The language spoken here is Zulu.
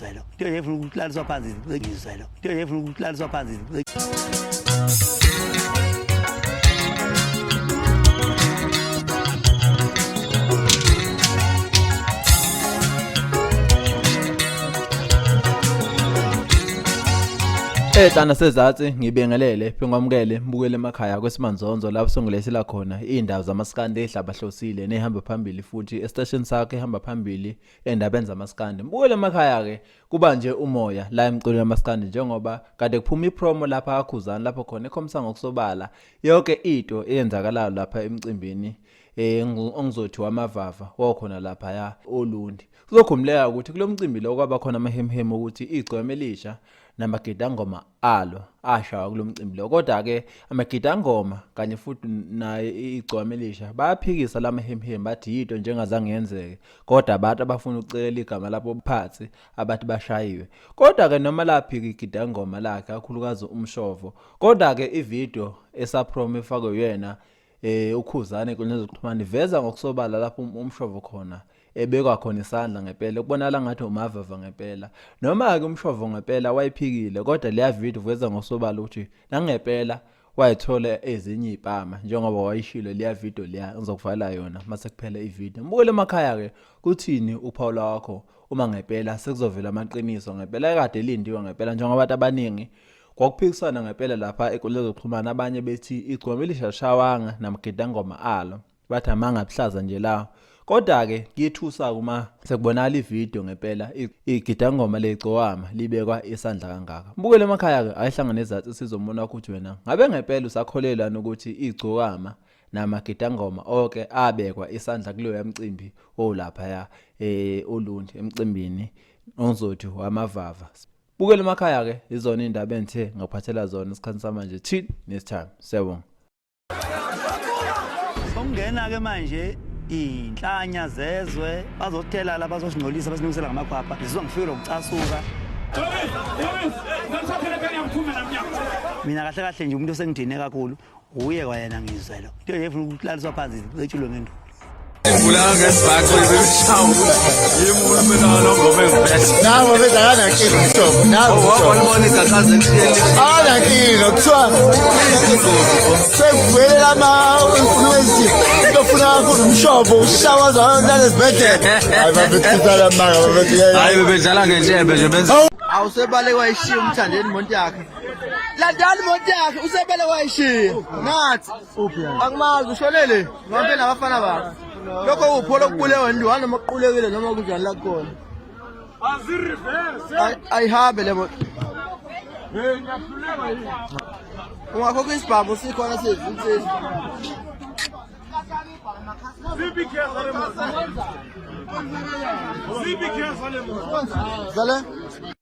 ngizwe lo into efuna ukuhlaliswa phansi ngizwe lo into efuna ukuhlaliswa phansi Hlana sezathi ngibingelele phengwamukele mbukele emakhaya kwesimanzonzo lapho songilethela khona indawo zamaskande ehlabahlosile nehamba phambili futhi estation sakhe ehamba phambili endabeni zamaskande. Mbukele emakhaya ke kuba nje umoya la emculo yamaskande njengoba kade kuphuma ipromo lapha eKhuzani lapho khona ekhomisa ngokusobala yonke into eyenzakalayo lapha emcimbini ongizothi wamavava wakhona lapha ya olundi. Kuzokhumleka ukuthi kulomcimbi lo kwaba khona amahemhemo ukuthi Igcokama elisha namaGidangoma alo ashawa kulomcimbi lo kodwa ke amaGidangoma kanye futhi naye Igcokama elisha bayaphikisa lamahemhem bathi into njengazange yenzeke kodwa abantu abafuna ucela igama lapho phansi abathi bashayiwe kodwa ke noma laphika iGidangoma lakhe kakhulukazi umshovo kodwa ke ivideo esapromo efakwe yena UKhuzani enkundleni zokuxhumana iveza ngokusobala lapho umshovo khona ebekwa khona isandla ngempela ukubonala ngathi umavava ngempela noma ke umshovo ngempela wayiphikile kodwa leya video iveza ngokusobala ukuthi nangempela wayithola ezinye impama njengoba wayishilo leya video leya ngizokuvala yona mase kuphela ivideo. Mbukele emakhaya ke kuthini uPaula wakho uma ngempela sekuzovela amaqiniso ngempela kade lindiwe ngempela njengoba abantu abaningi kwakuphikisana ngempela lapha enkundleni zokuxhumana abanye bethi Igcokama elisha shawanga namaGidangoma alo bathi amangabuhlaza nje la kodwa ke ngiyithusa uma sekubonala ivideo ngempela iGidangoma Le Gcokama libekwa isandla kangaka. Mbukele emakhaya ke ayihlangane izathi sizomona ukuthi wena ngabe ngempela usakholela ukuthi iGcokama namaGidangoma onke abekwa isandla kuleyo yamcimbi olapha ya olundi emcimbini ongizothi wamavava. Bukele emakhaya ke izona indaba enthe ngaphathela zona isikhathi samanje thini nesitime siyabonga. Songena ke manje inhlanya zezwe bazothela la bazosingcolisa basilungisela ngamakhwapha sizongifika lokucasuka mina kahle kahle nje umuntu osengidine kakhulu uye kwayena ngizwe lo into efuna ukuhlaliswa phansi ecilwe ngendlu Ulanga ngesibhaxo izishawula yimulu mina ngobe ngibethe nawo bezakana nkilo mhlobo nawo wabona igaqaze ehleli ala nkilo kuthiwa sekuvela ama influence lofuna kakhulu umshobo ushawa zona lezibhedlela hayi babethisa maka babethi hayi bebedlala ngenjebe nje benza awusebale kwayishiya umthandeni monti yakhe landani monti yakhe usebale kwayishiya nathi akumazi ushonele ngombe nabafana bakhe lokho upholo kuqule wena wena maqulekile noma kunjani la khona azireverse ayihambe le moto ngiyahluleka yini ungakho kwisibhamu sikhona sezintsini Zibikhe zale moto